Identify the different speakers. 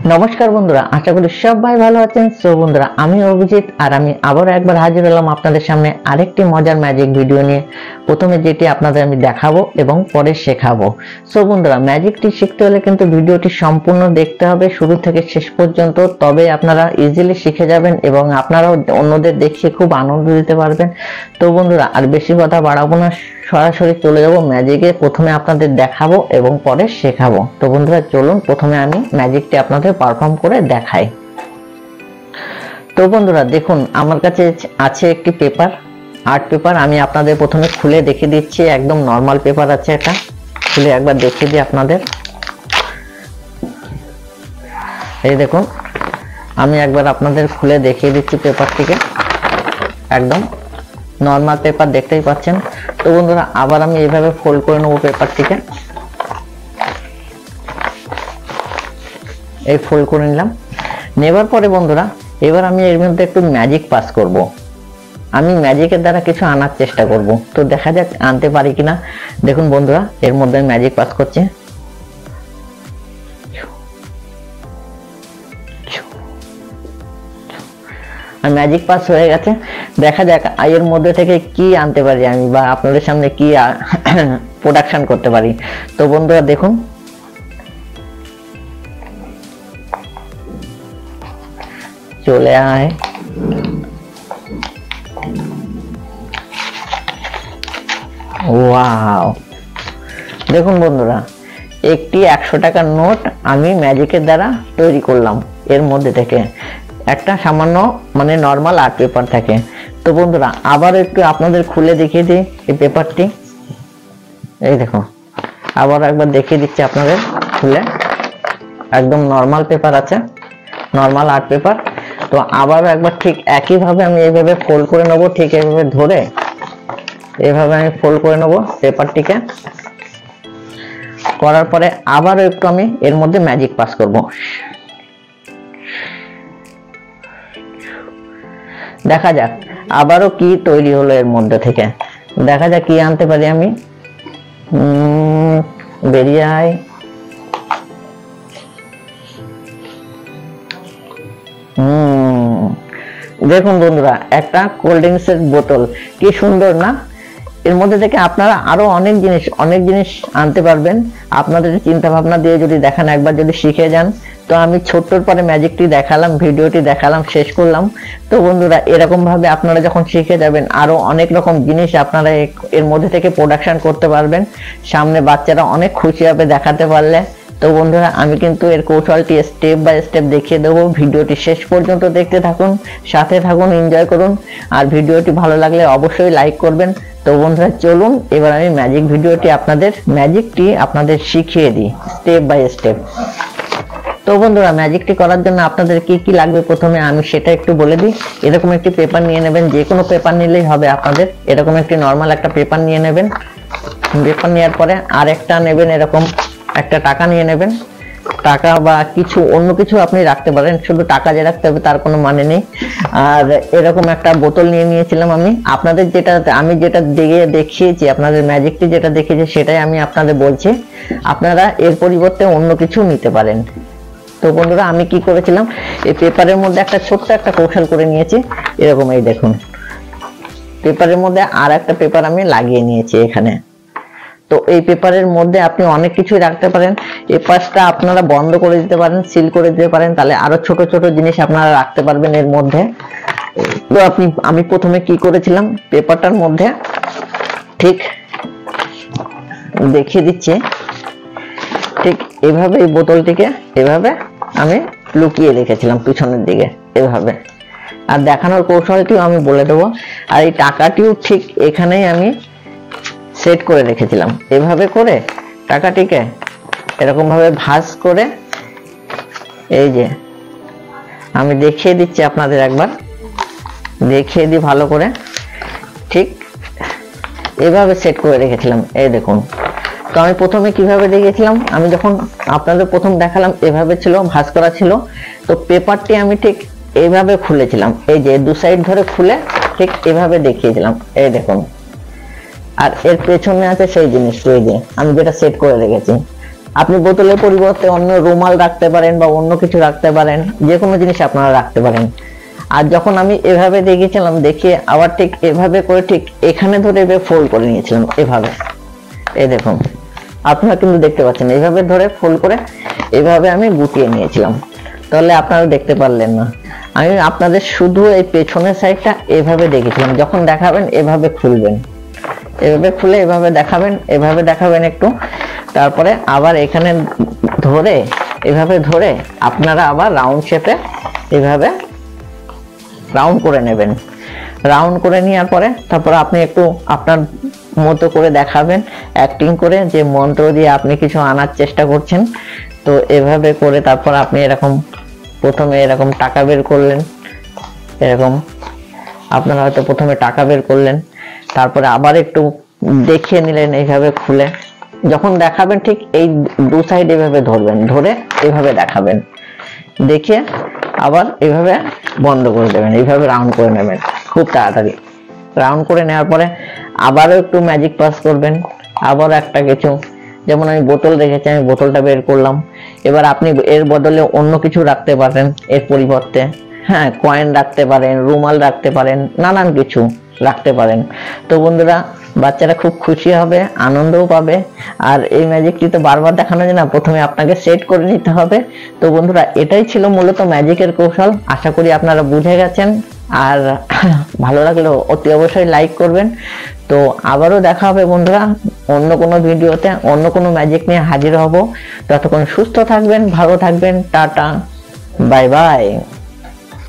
Speaker 1: নমস্কার বন্ধুরা, আশা করি সবাই ভালো আছেন। সো বন্ধুরা, আমি অভিজিৎ আর আমি আবারও একবার হাজির হলাম আপনাদের সামনে আরেকটি মজার ম্যাজিক ভিডিও নিয়ে। প্রথমে যেটি আপনাদের আমি দেখাবো এবং পরে শেখাবো। সো বন্ধুরা, ম্যাজিকটি শিখতে হলে কিন্তু ভিডিওটি সম্পূর্ণ দেখতে হবে শুরু থেকে শেষ পর্যন্ত, তবে আপনারা ইজিলি শিখে যাবেন এবং আপনারাও অন্যদের দেখিয়ে খুব আনন্দ দিতে পারবেন। তো বন্ধুরা, আর বেশি কথা বাড়াবো না, সরাসরি চলে যাব ম্যাজিকে। প্রথমে আপনাদের দেখাবো এবং পরে শেখাবো। তো বন্ধুরা চলুন, প্রথমে আমি ম্যাজিকটি আপনাদের পারফর্ম করে দেখাই। তো বন্ধুরা দেখুন, আমার কাছে আছে একটি পেপার, আর্ট পেপার। আমি আপনাদের প্রথমে খুলে দেখিয়ে দিচ্ছি। একদম নর্মাল পেপার আছে, এটা খুলে একবার দেখিয়ে দিই আপনাদের। এই দেখুন, আমি একবার আপনাদের খুলে দেখিয়ে দিচ্ছি পেপারটিকে। একদম নর্মাল পেপার, দেখতেই পাচ্ছেন। তো বন্ধুরা, আবার আমি এইভাবে ফোল্ড করে নেবো পেপারটিকে। এই ফোল্ড করে নিলাম। নেবার পরে বন্ধুরা, এবার আমি এর মধ্যে একটু ম্যাজিক পাস করব। আমি ম্যাজিকের দ্বারা কিছু আনার চেষ্টা করব। তো দেখা যাক আনতে পারি কিনা। দেখুন বন্ধুরা, এর মধ্যে আমি ম্যাজিক পাস করছি। আর ম্যাজিক পাস হয়ে গেছে। দেখা যাক এর মধ্যে থেকে কি আনতে পারি আমি, বা আপনাদের সামনে কি প্রোডাকশন করতে পারি। তো বন্ধুরা দেখুন, চলে আয়। ওয়াও, দেখুন বন্ধুরা, একটি 100 টাকার নোট আমি ম্যাজিকের দ্বারা তৈরি করলাম। এর মধ্যে থেকে একটা সামান্য মানে নর্মাল আর্ট পেপার থাকে। তো বন্ধুরা, আবার একটু আপনাদের খুলে দেখিয়ে দিই এই পেপারটি। এই দেখুন, আবার একবার দেখিয়ে দিচ্ছি আপনাদের খুলে। একদম নর্মাল পেপার আছে, নর্মাল আর্ট পেপার। তো আবার একবার ঠিক একইভাবে আমি এইভাবে ফোল্ড করে নেবো, ঠিক এইভাবে ধরে এইভাবে আমি ফোল্ড করে নেবো পেপারটিকে। করার পরে আবারও একটু আমি এর মধ্যে ম্যাজিক পাস করব। দেখা যাক আবারও কি তৈরি হলো এর মধ্যে থেকে। দেখা যাক কি আনতে পারি আমি। বেরিয়ে আয়। দেখুন বন্ধুরা, একটা কোল্ড ড্রিঙ্কসের বোতল, কি সুন্দর না? এর মধ্যে থেকে আপনারা আরো অনেক জিনিস আনতে পারবেন আপনাদের চিন্তা ভাবনা দিয়ে। যদি দেখেন, একবার যদি শিখে যান। তো আমি ছোট্টর পরে ম্যাজিকটি দেখালাম, ভিডিওটি দেখালাম, শেষ করলাম। তো বন্ধুরা, এরকম ভাবে আপনারা যখন শিখে যাবেন, আরো অনেক রকম জিনিস আপনারা এর মধ্যে থেকে প্রোডাকশন করতে পারবেন। সামনে বাচ্চারা অনেক খুশি হবে দেখাতে পারলে। তো বন্ধুরা, আমি কিন্তু এর কৌশলটি স্টেপ বাই স্টেপ দেখিয়ে দেবো। ভিডিওটি শেষ পর্যন্ত দেখতে থাকুন, সাথে থাকুন, এনজয় করুন। আর ভিডিওটি ভালো লাগলে অবশ্যই লাইক করবেন। তো বন্ধুরা চলুন, এবার আমি ম্যাজিকটি আপনাদের শিখিয়ে দিই স্টেপ বাই স্টেপ। তো বন্ধুরা, ম্যাজিকটি করার জন্য আপনাদের কি কি লাগবে প্রথমে আমি সেটা একটু বলে দিই। এরকম একটি পেপার নিয়ে নেবেন, যে কোনো পেপার নিলেই হবে আপনাদের। এরকম একটি নর্মাল একটা পেপার নিয়ে নেবেন। পেপার নেওয়ার পরে আর একটা নেবেন, এরকম একটা টাকা নিয়ে নেবেন। টাকা বা কিছু অন্য কিছু আপনি রাখতে পারেন, শুধু টাকা যে রাখতে হবে তার কোনো মানে নেই। আর এরকম একটা বোতল নিয়ে নিয়েছিলাম আমি। আপনাদের আমি যেটা দেখিয়েছি, আপনাদের ম্যাজিকটি যেটা দেখিয়েছি সেটাই আমি আপনাদের বলছি। আপনারা এর পরিবর্তে অন্য কিছু নিতে পারেন। তো বন্ধুরা, আমি কি করেছিলাম, এই পেপারের মধ্যে একটা ছোট্ট একটা কৌশল করে নিয়েছি। এরকম, এই দেখুন, পেপারের মধ্যে আর একটা পেপার আমি লাগিয়ে নিয়েছি এখানে। তো এই পেপারের মধ্যে আপনি অনেক কিছুই রাখতে পারেন। এই পাশটা আপনারা বন্ধ করে দিতে পারেন, সিল করে দিতে পারেন, তাহলে আরো ছোট ছোট জিনিস আপনারা রাখতে পারবেন এর মধ্যে। তো আমি প্রথমে কি করেছিলাম, পেপারটার মধ্যে ঠিক দেখিয়ে দিচ্ছি, ঠিক এভাবে এই বোতলটিকে এভাবে আমি লুকিয়ে রেখেছিলাম পিছনের দিকে এভাবে। আর দেখানোর কৌশলটিও আমি বলে দেবো। আর এই টাকাটিও ঠিক এখানেই আমি সেট করে রেখেছিলাম। এভাবে করে টাকাটিকে এরকম ভাবে ভাঁজ করে, এই যে আমি দেখিয়ে দিচ্ছি আপনাদের, একবার দেখিয়ে দিই ভালো করে। ঠিক এভাবে সেট করে রেখেছিলাম, এই দেখুন। তো আমি প্রথমে কিভাবে দেখিয়েছিলাম, আমি যখন আপনাদের প্রথম দেখালাম এভাবে ছিল, ভাঁজ করা ছিল। তো পেপারটি আমি ঠিক এইভাবে খুলেছিলাম, এই যে দু সাইড ধরে খুলে ঠিক এভাবে দেখিয়েছিলাম, এই দেখুন। আর এর পেছনে আছে সেই জিনিসটা, এই যে আমি যেটা সেট করে রেখেছি। আপনি বোতলের পরিবর্তে অন্য রুমাল রাখতে পারেন বা অন্য কিছু রাখতে পারেন, যে কোনো জিনিস আপনারা রাখতে পারেন। আর যখন আমি এভাবে দেখিয়েছিলাম, দেখিয়ে আবার ঠিক এভাবে করে ঠিক এখানে ধরে এভাবে ফোল্ড করে নিয়েছিলাম এভাবে। এই দেখুন, আপনারা কিন্তু দেখতে পাচ্ছেন এইভাবে ধরে ফোল্ড করে এভাবে আমি গুটিয়ে নিয়েছিলাম। তাহলে আপনারা দেখতে পারলেন না, আমি আপনাদের শুধু এই পেছনের সাইডটা এভাবে দেখেছিলাম। যখন দেখাবেন এভাবে খুলবেন, এভাবে খুলে এভাবে দেখাবেন একটু, তারপরে আবার এখানে ধরে এভাবে ধরে আপনারা আবার রাউন্ড শেপে এভাবে রাউন্ড করে নেবেন। রাউন্ড করে নেওয়ার পরে তারপর আপনি একটু আপনার মতো করে দেখাবেন, অ্যাক্টিং করে, যে মন্ত্র দিয়ে আপনি কিছু আনার চেষ্টা করছেন। তো এভাবে করে তারপর আপনি এরকম প্রথমে এরকম টাকা বের করলেন, এরকম আপনারা হয়তো প্রথমে টাকা বের করলেন, তারপরে আবার একটু দেখিয়ে নিলেন এইভাবে খুলে। যখন দেখাবেন ঠিক এই দু সাইড এভাবে ধরবেন, ধরে এভাবে দেখাবেন, দেখিয়ে আবার এভাবে বন্ধ করে দেবেন, এইভাবে রাউন্ড করে নেবেন খুব তাড়াতাড়ি। রাউন্ড করে নেওয়ার পরে আবারও একটু ম্যাজিক পাস করবেন, আবার একটা কিছু, যেমন আমি বোতল রেখেছি, আমি বোতলটা বের করলাম। এবার আপনি এর বদলে অন্য কিছু রাখতে পারেন এর পরিবর্তে। হ্যাঁ, কয়েন রাখতে পারেন, রুমাল রাখতে পারেন, নানান কিছু রাখতে পারেন। তো বন্ধুরা, বাচ্চারা খুব খুশি হবে, আনন্দও পাবে। আর এই ম্যাজিকটি তো বারবার দেখানো যায় না, প্রথমে আপনাকে সেট করে নিতে হবে। তো বন্ধুরা, এটাই ছিল মূলত ম্যাজিকের কৌশল। আশা করি আপনারা বুঝে গেছেন। আর ভালো লাগলেও অতি অবশ্যই লাইক করবেন। তো আবারও দেখা হবে বন্ধুরা অন্য কোনো ভিডিওতে, অন্য কোনো ম্যাজিক নিয়ে হাজির হব। ততক্ষণ সুস্থ থাকবেন, ভালো থাকবেন, টাটা, বাই বাই।